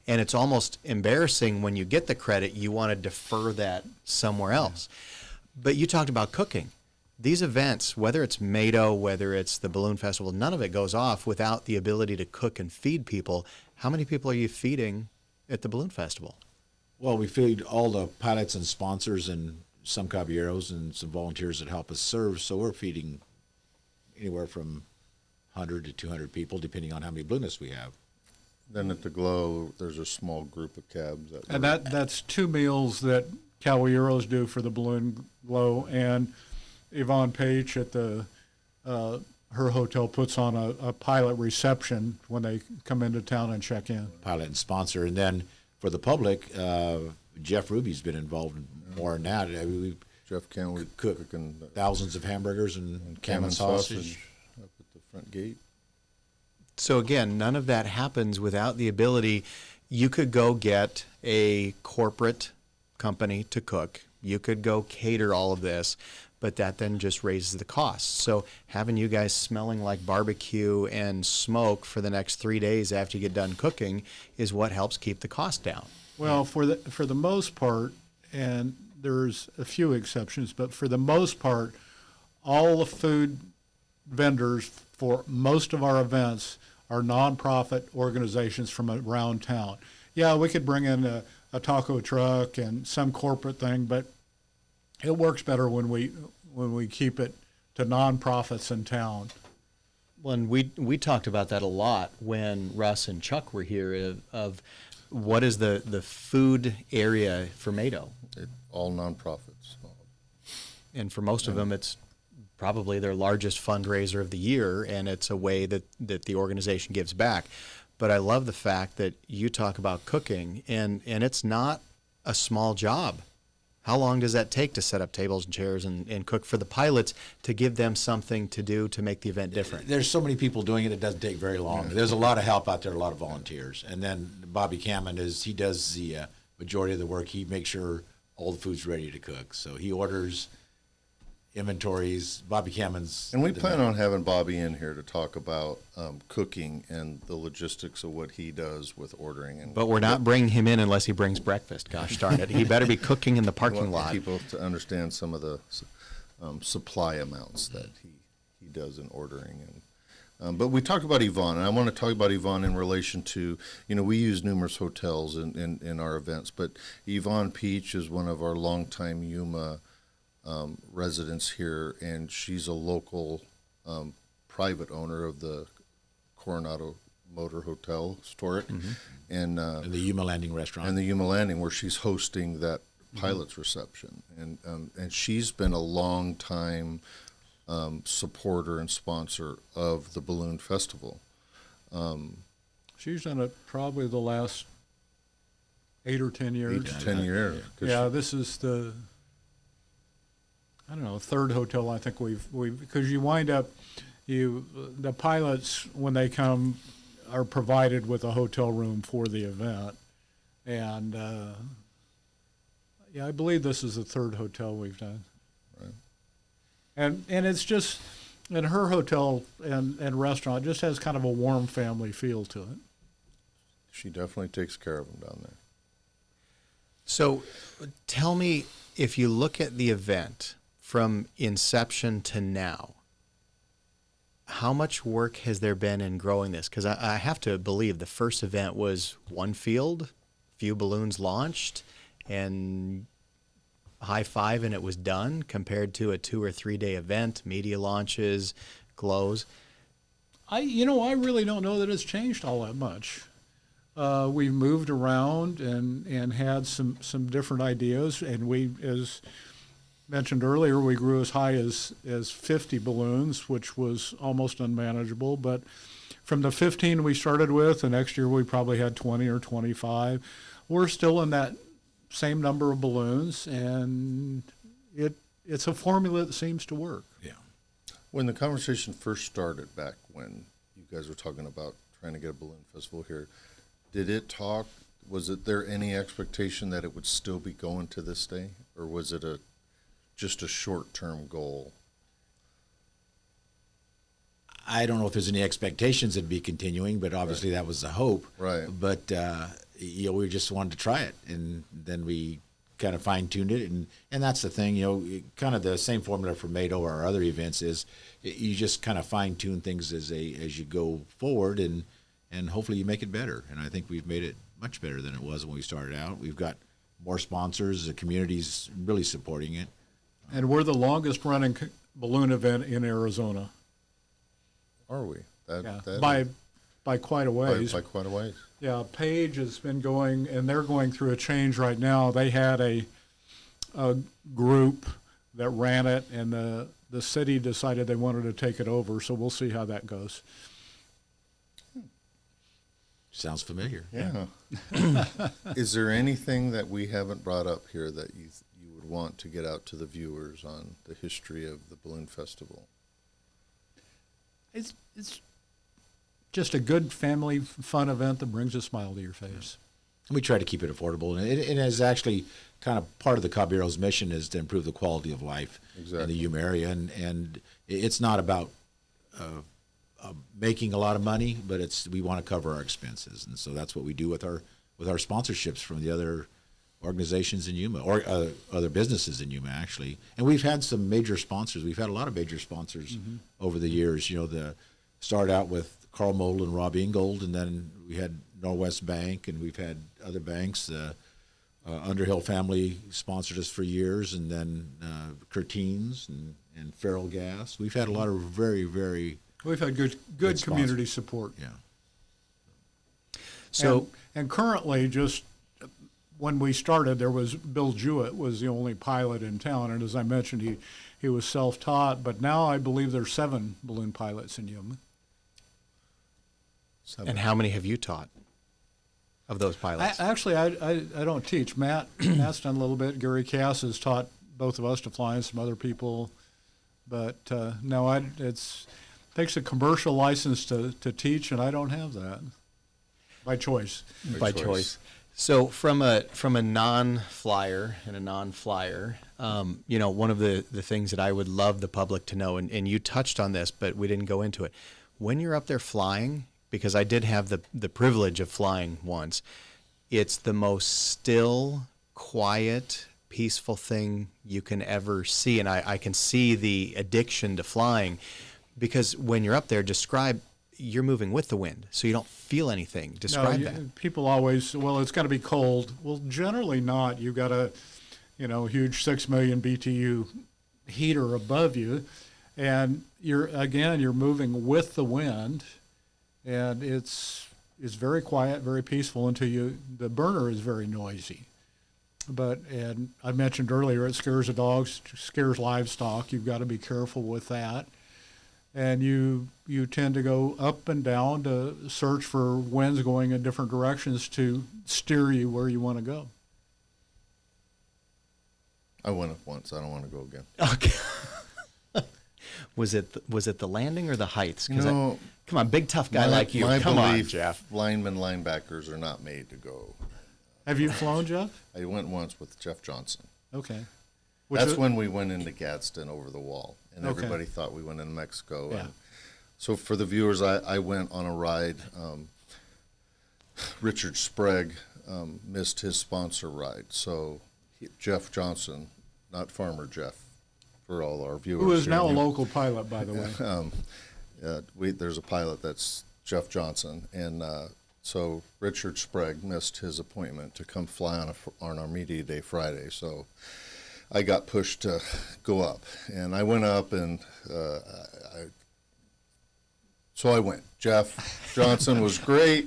And it's almost embarrassing when you get the credit, you want to defer that somewhere else. But you talked about cooking. These events, whether it's Mado, whether it's the Balloon Festival, none of it goes off without the ability to cook and feed people. How many people are you feeding at the Balloon Festival? Well, we feed all the pilots and sponsors and some Caballeros and some volunteers that help us serve. So we're feeding anywhere from 100 to 200 people, depending on how many balloonists we have. Then at the Glow, there's a small group of cabs. And that's 2 meals that Caballeros do for the Balloon Glow, and Yvonne Page at the her hotel puts on a pilot reception when they come into town and check in. Pilot and sponsor. And then for the public, Jeff Ruby's been involved more in that. I mean, Jeff Can cooking thousands of hamburgers and Cammon sausage up at the front gate. So again, none of that happens without the ability. You could go get a corporate company to cook. You could go cater all of this, but that then just raises the cost. So having you guys smelling like barbecue and smoke for the next 3 days after you get done cooking is what helps keep the cost down. Well, for the most part, and there's a few exceptions, but for the most part, all the food vendors for most of our events are nonprofit organizations from around town. Yeah, we could bring in a taco truck and some corporate thing, but it works better when we keep it to nonprofits in town. Well, and we talked about that a lot when Russ and Chuck were here of what is the food area for Mado. All nonprofits. And for most of them, it's probably their largest fundraiser of the year, and it's a way that the organization gives back. But I love the fact that you talk about cooking, and it's not a small job. How long does that take to set up tables and chairs and cook for the pilots to give them something to do to make the event different? There's so many people doing it, it doesn't take very long. There's a lot of help out there, a lot of volunteers. And then Bobby Cammon he does the majority of the work. He makes sure all the food's ready to cook. So he orders inventories. Bobby Cammon's. And we plan on having Bobby in here to talk about cooking and the logistics of what he does with ordering. But we're not bringing him in unless he brings breakfast. Gosh darn it. He better be cooking in the parking lot. People to understand some of the supply amounts that he does in ordering. And but we talked about Yvonne, and I want to talk about Yvonne in relation to, we use numerous hotels in our events, but Yvonne Peach is one of our longtime Yuma residents here, and she's a local private owner of the Coronado Motor Hotel, historic, and the Yuma Landing restaurant. And the Yuma Landing, where she's hosting that pilot's reception. And she's been a long time supporter and sponsor of the Balloon Festival. She's done it probably the last 8 or 10 years. 8 to 10 years. Yeah, this is the third hotel I think we've because you wind up the pilots when they come are provided with a hotel room for the event, and I believe this is the third hotel we've done. Right. And it's just, and her hotel and restaurant just has kind of a warm family feel to it. She definitely takes care of them down there. So tell me, if you look at the event from inception to now, how much work has there been in growing this? Because I have to believe the first event was one field, few balloons launched, and high five and it was done, compared to a 2 or 3 day event, media launches, glows. I really don't know that it's changed all that much. We've moved around and had some different ideas, and we, as mentioned earlier, we grew as high as 50 balloons, which was almost unmanageable. But from the 15 we started with, the next year we probably had 20 or 25. We're still in that same number of balloons, and it's a formula that seems to work. Yeah. When the conversation first started back when you guys were talking about trying to get a balloon festival here, did it talk Was it there any expectation that it would still be going to this day, or was it just a short-term goal? I don't know if there's any expectations it'd be continuing, but obviously that was the hope. Right. But we just wanted to try it, and then we kind of fine-tuned it, and that's the thing. Kind of the same formula for Mado or our other events is you just kind of fine-tune things as you go forward, and hopefully you make it better. And I think we've made it much better than it was when we started out. We've got more sponsors. The community's really supporting it. And we're the longest-running balloon event in Arizona. Are we? By quite a ways. By quite a ways. Yeah, Page has been going, and they're going through a change right now. They had a group that ran it, and the city decided they wanted to take it over, so we'll see how that goes. Sounds familiar. Yeah. Is there anything that we haven't brought up here that you would want to get out to the viewers on the history of the Balloon Festival? It's just a good family fun event that brings a smile to your face. We try to keep it affordable, and it is actually kind of part of the Caballeros' mission is to improve the quality of life in the Yuma area, and it's not about making a lot of money, but we want to cover our expenses, and so that's what we do with our sponsorships from the other organizations in Yuma, or other businesses in Yuma, actually. And we've had some major sponsors. We've had a lot of major sponsors over the years. Started out with Carl Model and Rob Ingold, and then we had Norwest Bank, and we've had other banks. Underhill family sponsored us for years, and then Curtines and Feral Gas. We've had a lot of very, very We've had good community support. Yeah. So and currently, just when we started, there was Bill Jewett was the only pilot in town, and as I mentioned, he was self-taught. But now I believe there's 7 balloon pilots in Yuma. 7. And how many have you taught of those pilots? I don't teach. Matt's done a little bit. Gary Cass has taught both of us to fly, and some other people. But no, it takes a commercial license to teach, and I don't have that by choice. By choice. So from a non-flyer and a non-flyer, one of the things that I would love the public to know, and you touched on this, but we didn't go into it. When you're up there flying, because I did have the privilege of flying once, it's the most still, quiet, peaceful thing you can ever see. And I can see the addiction to flying, because when you're up there, you're moving with the wind, so you don't feel anything. Describe that. People always, it's going to be cold. Well, generally not. You've got a, huge 6 million BTU heater above you, and you're moving with the wind, and it's very quiet, very peaceful until the burner is very noisy. And I mentioned earlier, it scares the dogs, scares livestock. You've got to be careful with that. And you tend to go up and down to search for winds going in different directions to steer you where you want to go. I went up once. I don't want to go again. Okay. Was it the landing or the heights? No. Come on, big tough guy like you. Come on, Jeff. Linemen, linebackers are not made to go. Have you flown, Jeff? I went once with Jeff Johnson. Okay. That's when we went into Gadsden over the wall, and everybody thought we went into Mexico. Yeah. And so for the viewers, I went on a ride. Richard Sprague missed his sponsor ride. So Jeff Johnson, not Farmer Jeff, for all our viewers. Who is now a local pilot, by the way. There's a pilot that's Jeff Johnson, and so Richard Sprague missed his appointment to come fly on our media day Friday. So I got pushed to go up, and I went up, and so I went. Jeff Johnson was great.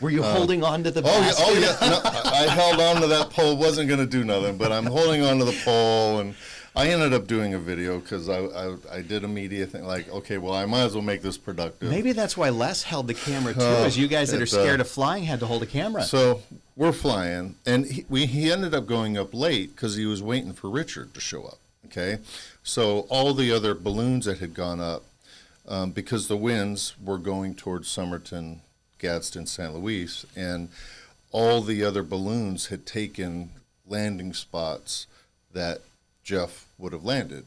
Were you holding on to the basket? Oh yeah. No, I held on to that pole. Wasn't going to do nothing, but I'm holding on to the pole, and I ended up doing a video because I did a media thing. Like, okay, well, I might as well make this productive. Maybe that's why Les held the camera too, as you guys that are scared of flying had to hold a camera. So we're flying, and he ended up going up late because he was waiting for Richard to show up. Okay, so all the other balloons that had gone up, because the winds were going towards Somerton, Gadsden, San Luis, and all the other balloons had taken landing spots that Jeff would have landed,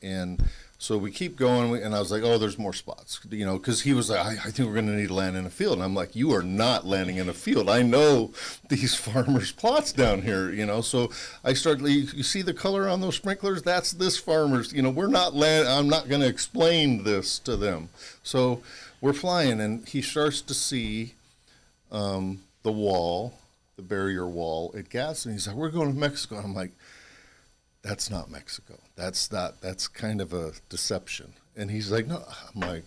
and so we keep going, and I was like, oh, there's more spots, because he was like, I think we're going to need to land in a field. And I'm like, you are not landing in a field. I know these farmers' plots down here, So I started, you see the color on those sprinklers? That's this farmer's, we're not I'm not going to explain this to them. So we're flying, and he starts to see the wall, the barrier wall at gas, and he's like, we're going to Mexico. And I'm like, that's not Mexico. That's kind of a deception. And he's like, no. I'm like,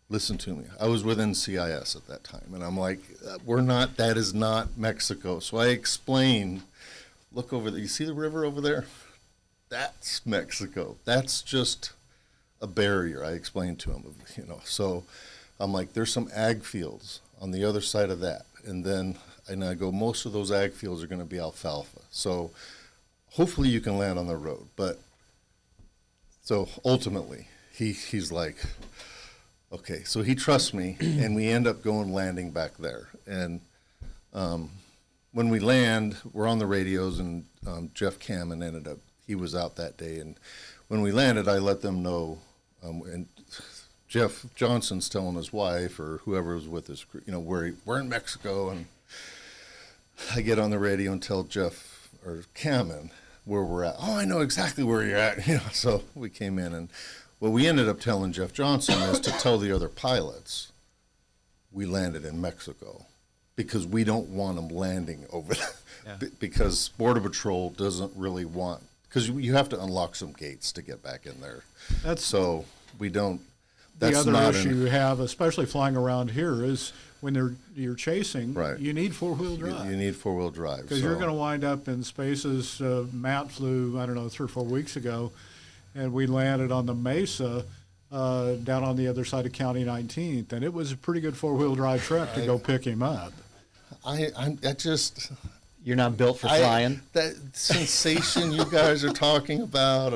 listen to me. I was with NCIS at that time. And I'm like, that is not Mexico. So I explain, look over there. You see the river over there? That's Mexico. That's just a barrier. I explained to him, So I'm like, there's some ag fields on the other side of that. And I go, most of those ag fields are going to be alfalfa. So hopefully you can land on the road. But so ultimately he's like, okay, so he trusts me, and we end up landing back there. And when we land, we're on the radios, and Jeff Cammon he was out that day. And when we landed, I let them know, and Jeff Johnson's telling his wife or whoever was with us, we're in Mexico. And I get on the radio and tell Jeff or Cammon where we're at. Oh, I know exactly where you're at. So we came in, and what we ended up telling Jeff Johnson is to tell the other pilots we landed in Mexico, because we don't want them landing over there. Yeah. Because Border Patrol doesn't really want, because you have to unlock some gates to get back in there. So we don't. That's the other issue you have, especially flying around here, is when you're chasing, right, you need four-wheel drive. You need four-wheel drive. Because you're going to wind up in spaces. Matt flew, 3 or 4 weeks ago, and we landed on the Mesa down on the other side of County 19th, and it was a pretty good four-wheel drive truck to go pick him up. You're not built for flying? That sensation you guys are talking about,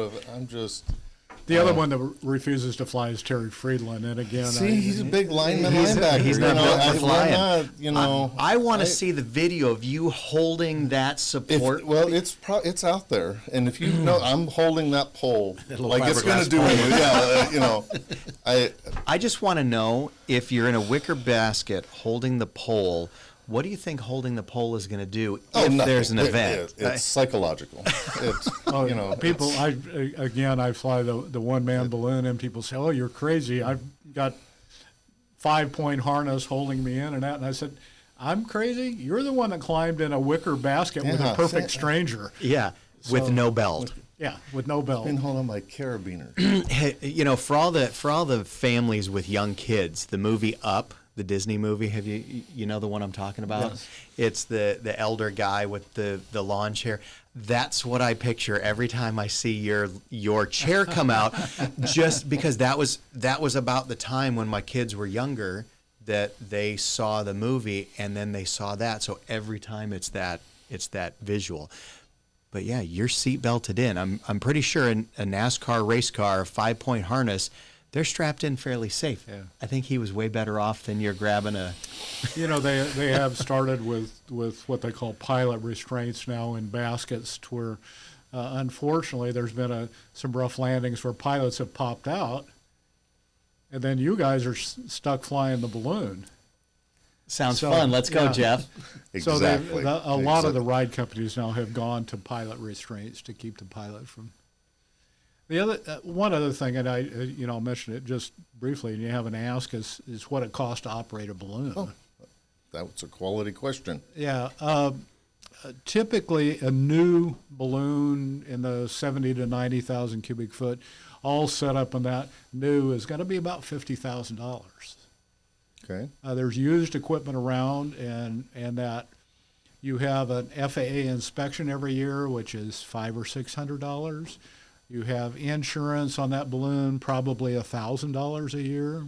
The other one that refuses to fly is Terry Friedland, and again, he's a big linebacker. He's not built for flying. I want to see the video of you holding that support. It's out there, and if you know, I'm holding that pole like it's going to do it. I just want to know, if you're in a wicker basket holding the pole, what do you think holding the pole is going to do if there's an event? It's psychological. People. I fly the one-man balloon, and people say, "Oh, you're crazy. I've got 5-point harness holding me in and out." And I said, "I'm crazy. You're the one that climbed in a wicker basket with a perfect stranger." Yeah, with no belt. With no belt. I've been holding my carabiner. For all the families with young kids, the movie Up, the Disney movie, have you know the one I'm talking about? Yes. It's the elder guy with the lawn chair. That's what I picture every time I see your chair come out, just because that was about the time when my kids were younger that they saw the movie, and then they saw that. So every time it's that visual. But yeah, you're seat belted in. I'm pretty sure in a NASCAR race car, 5-point harness, they're strapped in fairly safe. Yeah. I think he was way better off than you're grabbing a. They have started with what they call pilot restraints now in baskets, to where unfortunately there's been some rough landings where pilots have popped out, and then you guys are stuck flying the balloon. Sounds fun. Let's go, Jeff. Exactly. So a lot of the ride companies now have gone to pilot restraints to keep the pilot from. The other one other thing, and I'll mention it just briefly, and you haven't asked, is what it costs to operate a balloon. Oh, that's a quality question. Yeah. Typically, a new balloon in the 70 to 90,000 cubic foot, all set up in that new, is going to be about $50,000. Okay. There's used equipment around, and that you have an FAA inspection every year, which is $500 or $600. You have insurance on that balloon, probably $1,000 a year.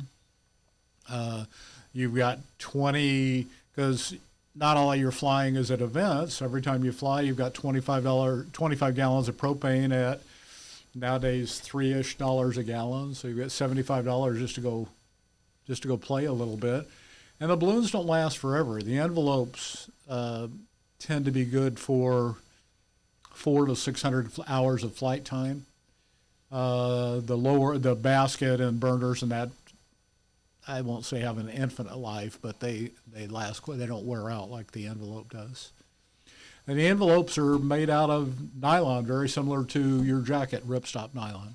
You've got 20, because not all your flying is at events. Every time you fly, you've got 25 gallons of propane at nowadays $3-ish a gallon. So you've got $75 just to go play a little bit. And the balloons don't last forever. The envelopes tend to be good for 400 to 600 hours of flight time. The basket and burners and that, I won't say have an infinite life, but they last. They don't wear out like the envelope does. And the envelopes are made out of nylon, very similar to your jacket, ripstop nylon.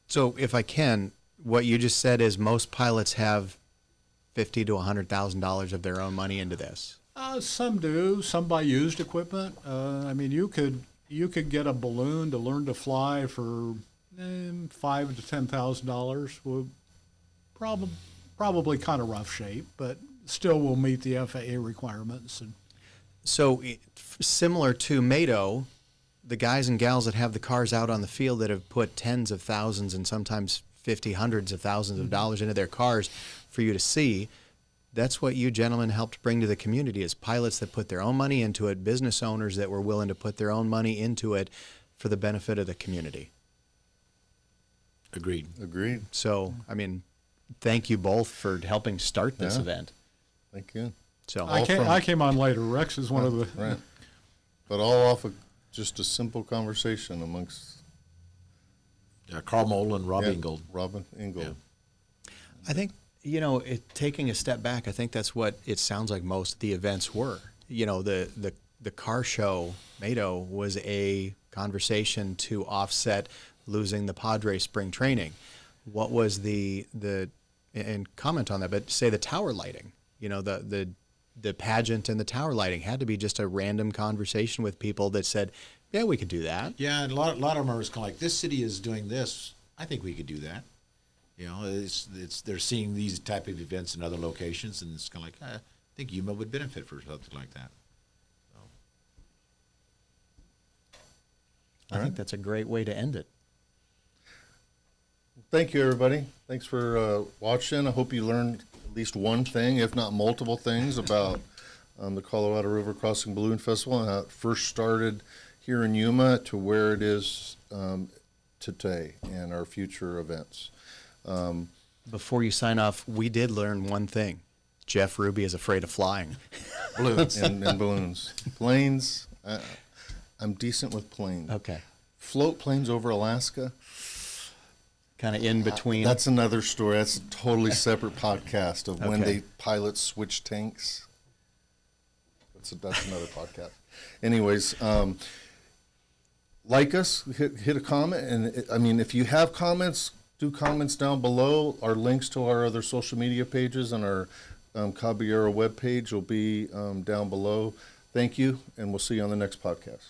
So if I can, what you just said is most pilots have $50,000 to $100,000 of their own money into this. Some do. Some buy used equipment. I mean, you could get a balloon to learn to fly for $5,000 to $10,000. Will probably kind of rough shape, but still will meet the FAA requirements. And So similar to Mado, the guys and gals that have the cars out on the field that have put tens of thousands and sometimes hundreds of thousands of dollars into their cars for you to see, that's what you gentlemen helped bring to the community, is pilots that put their own money into it, business owners that were willing to put their own money into it for the benefit of the community. Agreed. Agreed. So, I mean, thank you both for helping start this Yeah. event. Thank you. So, I came on later. Rex is one of the. Right. But all off of just a simple conversation amongst Carl Mole and Rob Ingold. Robin Ingold. I think, taking a step back, I think that's what it sounds like most of the events were. The car show, Mado, was a conversation to offset losing the Padre spring training. What was and comment on that, but say the tower lighting, the pageant and the tower lighting had to be just a random conversation with people that said, yeah, we could do that. Yeah, and a lot of them are kind of like, this city is doing this. I think we could do that. They're seeing these type of events in other locations, and it's kind of like, I think Yuma would benefit for something like that. I think that's a great way to end it. Thank you, everybody. Thanks for watching. I hope you learned at least one thing, if not multiple things, about the Colorado River Crossing Balloon Festival and how it first started here in Yuma to where it is today and our future events. Before you sign off, we did learn one thing. Jeff Ruby is afraid of flying. Balloons. and balloons. Planes, I'm decent with planes. Okay. Float planes over Alaska. Kind of in between. That's another story. That's a totally separate podcast of when Okay. they pilots switch tanks. That's another podcast. Anyways, like us, hit a comment, and if you have comments, do comments down below. Our links to our other social media pages and our Caballero webpage will be down below. Thank you, and we'll see you on the next podcast.